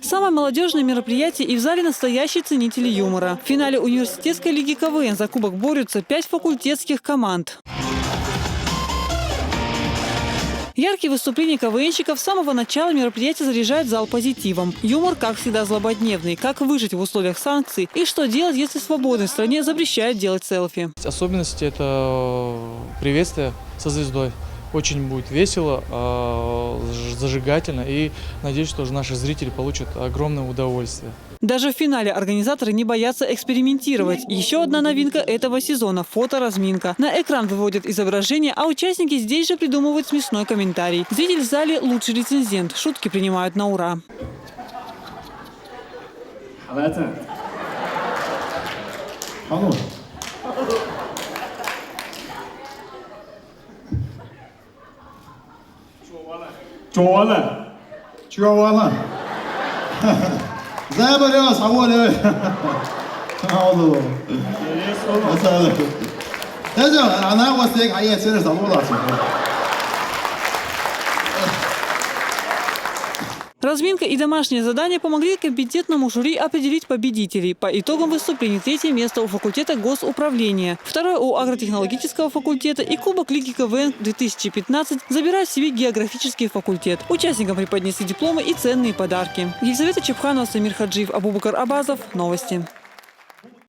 Самое молодежное мероприятие и в зале настоящие ценители юмора. В финале университетской лиги КВН за кубок борются 5 факультетских команд. Яркие выступления КВНщиков с самого начала мероприятия заряжают зал позитивом. Юмор, как всегда, злободневный. Как выжить в условиях санкций и что делать, если в свободной стране запрещают делать селфи. Особенности – это приветствие со звездой. Очень будет весело, зажигательно, и надеюсь, что наши зрители получат огромное удовольствие. Даже в финале организаторы не боятся экспериментировать. Еще одна новинка этого сезона – фоторазминка. На экран выводят изображение, а участники здесь же придумывают смешной комментарий. Зритель в зале – лучший рецензент. Шутки принимают на ура. Разминка и домашнее задание помогли компетентному жюри определить победителей. По итогам выступлений третье место у факультета госуправления, второе у агротехнологического факультета и Кубок Лиги КВН 2015 забирает себе географический факультет. Участникам преподнесли дипломы и ценные подарки. Елизавета Чепханова, Самир Хаджиев, Абубакар Абазов. Новости.